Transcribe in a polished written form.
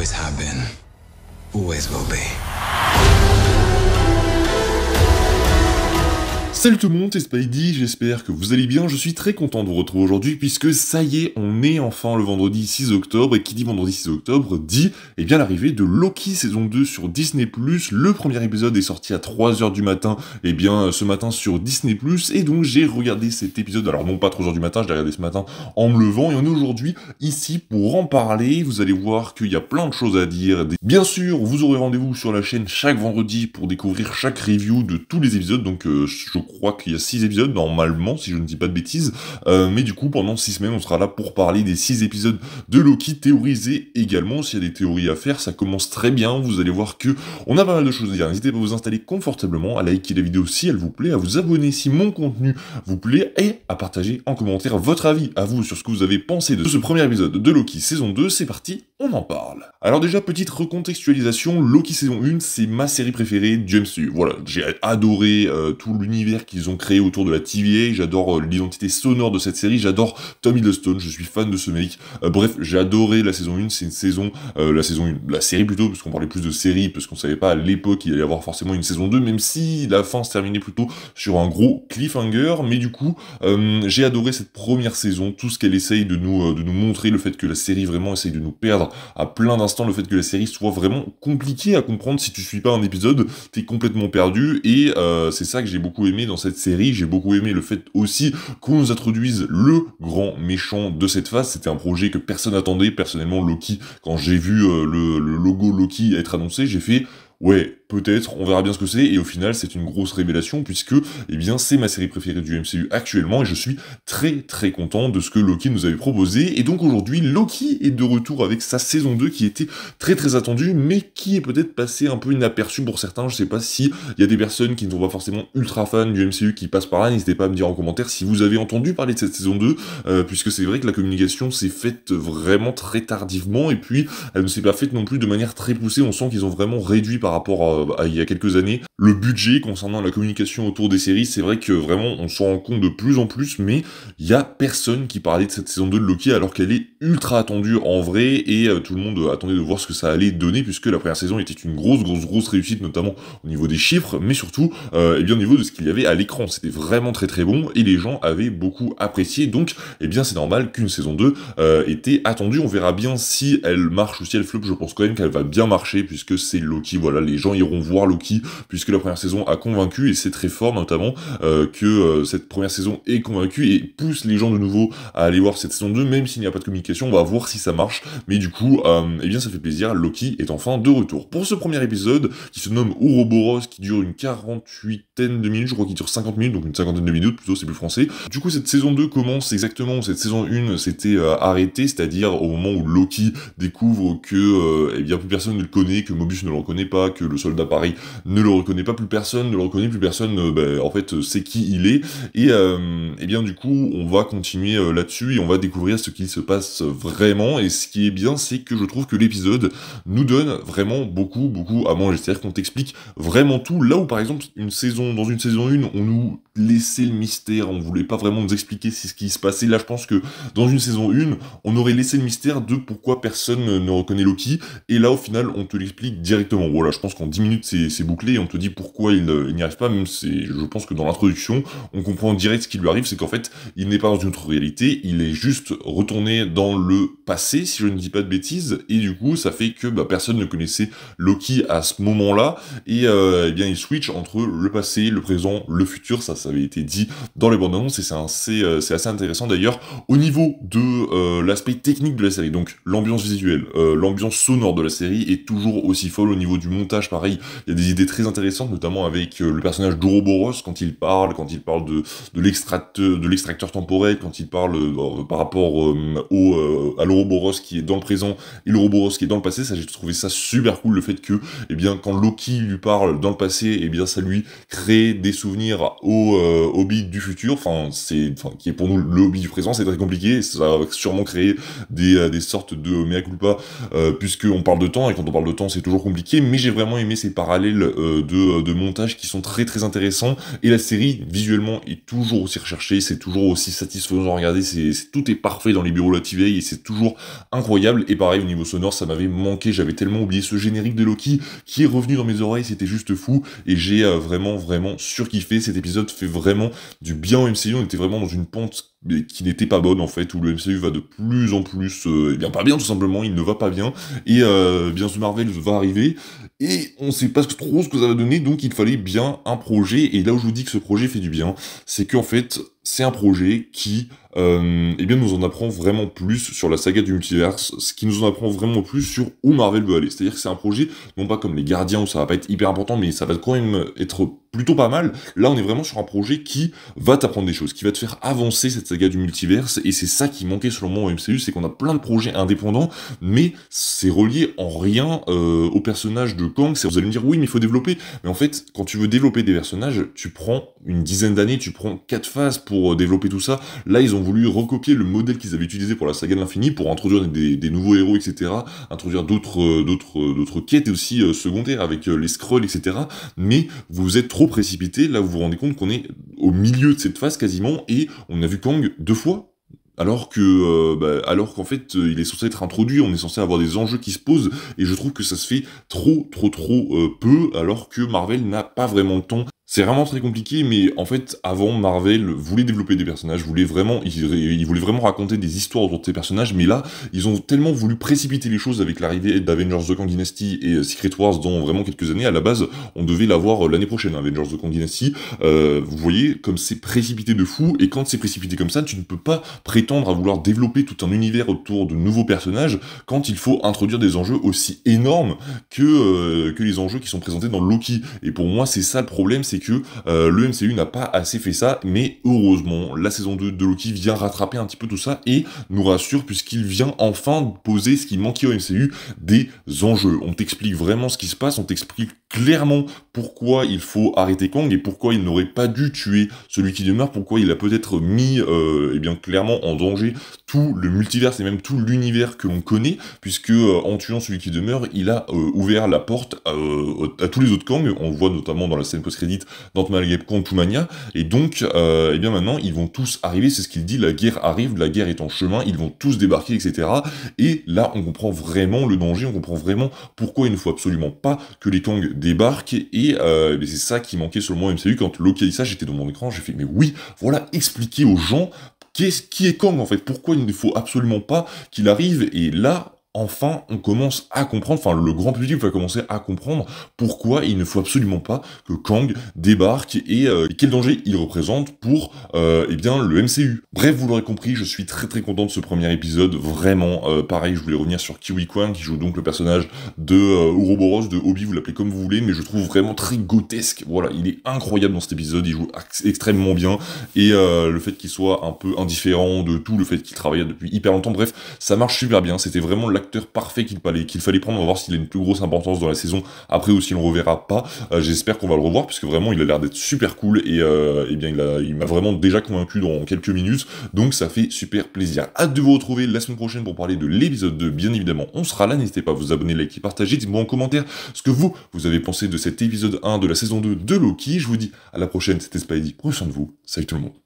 Always have been, always will be. Salut tout le monde, c'est Spidey, j'espère que vous allez bien, je suis très content de vous retrouver aujourd'hui puisque ça y est, on est enfin le vendredi 6 octobre, et qui dit vendredi 6 octobre dit, eh bien l'arrivée de Loki saison 2 sur Disney+, le premier épisode est sorti à 3h du matin, eh bien ce matin sur Disney+, et donc j'ai regardé cet épisode, alors non pas 3h du matin, je l'ai regardé ce matin en me levant, et on est aujourd'hui ici pour en parler, vous allez voir qu'il y a plein de choses à dire, bien sûr, vous aurez rendez-vous sur la chaîne chaque vendredi pour découvrir chaque review de tous les épisodes, donc je crois qu'il y a 6 épisodes normalement, si je ne dis pas de bêtises, mais du coup pendant 6 semaines on sera là pour parler des 6 épisodes de Loki, théoriser également s'il y a des théories à faire, ça commence très bien, vous allez voir que on a pas mal de choses à dire, n'hésitez pas à vous installer confortablement, à liker la vidéo si elle vous plaît, à vous abonner si mon contenu vous plaît, et à partager en commentaire votre avis à vous sur ce que vous avez pensé de ce premier épisode de Loki saison 2, c'est parti, on en parle. Alors déjà, petite recontextualisation, Loki saison 1, c'est ma série préférée du MCU, voilà, j'ai adoré tout l'univers qu'ils ont créé autour de la TVA, j'adore l'identité sonore de cette série, j'adore Tom Hiddleston, je suis fan de ce mec, bref, j'ai adoré la saison 1, c'est une saison, la série plutôt, parce qu'on parlait plus de série, parce qu'on savait pas à l'époque qu'il allait y avoir forcément une saison 2, même si la fin se terminait plutôt sur un gros cliffhanger, mais du coup, j'ai adoré cette première saison, tout ce qu'elle essaye de nous montrer, le fait que la série vraiment essaye de nous perdre à plein d'instants, le fait que la série soit vraiment compliquée à comprendre, si tu suis pas un épisode, t'es complètement perdu, et c'est ça que j'ai beaucoup aimé dans cette série, j'ai beaucoup aimé le fait aussi qu'on nous introduise le grand méchant de cette phase, c'était un projet que personne attendait, personnellement Loki, quand j'ai vu le logo Loki être annoncé, j'ai fait... Ouais, peut-être, on verra bien ce que c'est, et au final, c'est une grosse révélation, puisque, eh bien, c'est ma série préférée du MCU actuellement, et je suis très très content de ce que Loki nous avait proposé, et donc aujourd'hui, Loki est de retour avec sa saison 2, qui était très très attendue, mais qui est peut-être passée un peu inaperçue pour certains, je sais pas si il y a des personnes qui ne sont pas forcément ultra fans du MCU qui passent par là, n'hésitez pas à me dire en commentaire si vous avez entendu parler de cette saison 2, puisque c'est vrai que la communication s'est faite vraiment très tardivement, et puis, elle ne s'est pas faite non plus de manière très poussée, on sent qu'ils ont vraiment réduit par rapport à il y a quelques années, le budget concernant la communication autour des séries, c'est vrai que vraiment on s'en rend compte de plus en plus, mais il y a personne qui parlait de cette saison 2 de Loki alors qu'elle est ultra attendue en vrai, et tout le monde attendait de voir ce que ça allait donner, puisque la première saison était une grosse réussite, notamment au niveau des chiffres, mais surtout et bien au niveau de ce qu'il y avait à l'écran, c'était vraiment très très bon, et les gens avaient beaucoup apprécié, donc eh bien c'est normal qu'une saison 2 était attendue, on verra bien si elle marche ou si elle flop, je pense quand même qu'elle va bien marcher, puisque c'est Loki, voilà, les gens iront voir Loki, puisque la première saison a convaincu, et c'est très fort notamment, que cette première saison est convaincue, et pousse les gens de nouveau à aller voir cette saison 2, même s'il n'y a pas de communication, on va voir si ça marche, mais du coup, eh bien ça fait plaisir, Loki est enfin de retour. Pour ce premier épisode, qui se nomme Ouroboros, qui dure une 48aine de minutes, je crois qu'il dure 50 minutes, donc une cinquantaine de minutes, plutôt c'est plus français. Du coup, cette saison 2 commence exactement où cette saison 1 s'était arrêtée, c'est-à-dire au moment où Loki découvre que, eh bien plus personne ne le connaît, que Mobius ne le reconnaît pas, que le soldat pareil ne le reconnaît pas, plus personne ne le reconnaît, plus personne en fait sait qui il est, et bien du coup on va continuer là-dessus et on va découvrir ce qui se passe vraiment, et ce qui est bien c'est que je trouve que l'épisode nous donne vraiment beaucoup à manger, c'est-à-dire qu'on t'explique vraiment tout, là où par exemple dans une saison 1 on nous laissait le mystère, on voulait pas vraiment nous expliquer ce qui se passait, là je pense que dans une saison 1 on aurait laissé le mystère de pourquoi personne ne reconnaît Loki, et là au final on te l'explique directement, voilà, je pense qu'en 10 minutes c'est bouclé, et on te dit pourquoi il n'y arrive pas, même je pense que dans l'introduction, on comprend direct ce qui lui arrive, c'est qu'en fait, il n'est pas dans une autre réalité, il est juste retourné dans le passé, si je ne dis pas de bêtises, et du coup, ça fait que personne ne connaissait Loki à ce moment-là, et eh bien il switch entre le passé, le présent, le futur, ça avait été dit dans les bandes annonces, et c'est assez intéressant d'ailleurs, au niveau de l'aspect technique de la série, donc l'ambiance visuelle, l'ambiance sonore de la série est toujours aussi folle, au niveau du montage, pareil, il y a des idées très intéressantes, notamment avec le personnage d'Ouroboros, quand il parle de l'extracteur temporel, quand il parle par rapport à l'Ouroboros qui est dans le présent et l'Ouroboros qui est dans le passé, ça j'ai trouvé ça super cool, le fait que, eh bien, quand Loki lui parle dans le passé, eh bien, ça lui crée des souvenirs au Hobbit du futur, qui est pour nous le Hobbit du présent, c'est très compliqué, ça va sûrement créer des sortes de mea culpa, puisqu'on parle de temps, et quand on parle de temps, c'est toujours compliqué, mais j'ai vraiment aimé ces parallèles de montage qui sont très très intéressants, et la série visuellement est toujours aussi recherchée, c'est toujours aussi satisfaisant à regarder, tout est parfait dans les bureaux de la TVA et c'est toujours incroyable. Et pareil au niveau sonore, ça m'avait manqué, j'avais tellement oublié ce générique de Loki qui est revenu dans mes oreilles, c'était juste fou, et j'ai vraiment surkiffé. Cet épisode fait vraiment du bien au MCU, on était vraiment dans une pente qui n'était pas bonne en fait, où le MCU va de plus en plus, eh bien pas bien tout simplement, il ne va pas bien, et bien The Marvel va arriver, et on sait pas trop ce que ça va donner, donc il fallait bien un projet, et là où je vous dis que ce projet fait du bien, c'est qu'en fait, c'est un projet qui, eh bien, nous en apprend vraiment plus sur la saga du multiverse, ce qui nous en apprend vraiment plus sur où Marvel veut aller. C'est-à-dire que c'est un projet, non pas comme les Gardiens où ça va pas être hyper important, mais ça va quand même être plutôt pas mal. Là, on est vraiment sur un projet qui va t'apprendre des choses, qui va te faire avancer cette saga du multiverse, et c'est ça qui manquait selon moi au MCU, c'est qu'on a plein de projets indépendants, mais c'est relié en rien au personnage de Kang. Vous allez me dire, oui, mais il faut développer. Mais en fait, quand tu veux développer des personnages, tu prends une dizaine d'années, tu prends 4 phases pour développer tout ça. Là, ils ont voulu recopier le modèle qu'ils avaient utilisé pour la saga de l'infini, pour introduire des nouveaux héros, etc., introduire d'autres quêtes aussi secondaires avec les Skrulls, etc. Mais vous êtes trop précipité, là vous vous rendez compte qu'on est au milieu de cette phase quasiment, et on a vu Kang 2 fois, alors qu'en fait il est censé être introduit, on est censé avoir des enjeux qui se posent, et je trouve que ça se fait trop peu, alors que Marvel n'a pas vraiment le temps. C'est vraiment très compliqué, mais en fait, avant, Marvel voulait développer des personnages, ils voulaient vraiment raconter des histoires autour de ces personnages, mais là, ils ont tellement voulu précipiter les choses avec l'arrivée d'Avengers The Kang Dynasty et Secret Wars dans vraiment quelques années. À la base, on devait l'avoir l'année prochaine, Avengers The Kang Dynasty. Vous voyez, comme c'est précipité de fou, et quand c'est précipité comme ça, tu ne peux pas prétendre à vouloir développer tout un univers autour de nouveaux personnages quand il faut introduire des enjeux aussi énormes que les enjeux qui sont présentés dans Loki. Et pour moi, c'est ça le problème, c'est que le MCU n'a pas assez fait ça, mais heureusement, la saison 2 de Loki vient rattraper un petit peu tout ça et nous rassure, puisqu'il vient enfin poser ce qui manquait au MCU, des enjeux. On t'explique vraiment ce qui se passe, on t'explique clairement pourquoi il faut arrêter Kang et pourquoi il n'aurait pas dû tuer celui qui demeure, pourquoi il a peut-être mis eh bien clairement en danger tout le multivers et même tout l'univers que l'on connaît, puisque en tuant celui qui demeure, il a ouvert la porte à tous les autres Kang. On le voit notamment dans la scène post-crédit d'Ant-Man et Quantumania, et donc eh bien maintenant ils vont tous arriver, c'est ce qu'il dit, la guerre arrive, la guerre est en chemin, ils vont tous débarquer, etc. Et là on comprend vraiment le danger, on comprend vraiment pourquoi il ne faut absolument pas que les Kang débarquent, et c'est ça qui manquait selon moi au MCU. Quand Loki a dit ça, j'étais dans mon écran, j'ai fait mais oui, voilà, expliquer aux gens qui est Kang en fait, pourquoi il ne faut absolument pas qu'il arrive, et là, enfin, on commence à comprendre, enfin, le grand public va commencer à comprendre pourquoi il ne faut absolument pas que Kang débarque, et quel danger il représente pour, eh bien, le MCU. Bref, vous l'aurez compris, je suis très content de ce premier épisode, vraiment, pareil, je voulais revenir sur Kiwi Kwan, qui joue donc le personnage de Ouroboros, de Obi, vous l'appelez comme vous voulez, mais je trouve vraiment très grotesque, voilà, il est incroyable dans cet épisode, il joue extrêmement bien, et le fait qu'il soit un peu indifférent de tout, le fait qu'il travaille depuis hyper longtemps, bref, ça marche super bien, c'était vraiment l'acteur parfait qu'il fallait prendre. On va voir s'il a une plus grosse importance dans la saison après ou s'il ne le reverra pas. J'espère qu'on va le revoir, parce que vraiment il a l'air d'être super cool, et eh bien il m'a vraiment déjà convaincu dans quelques minutes, donc ça fait super plaisir. Hâte de vous retrouver la semaine prochaine pour parler de l'épisode 2, bien évidemment on sera là, n'hésitez pas à vous abonner, liker, partager, dites-moi en commentaire ce que vous avez pensé de cet épisode 1 de la saison 2 de Loki. Je vous dis à la prochaine, c'était Spidey, prenez soin de vous, salut tout le monde.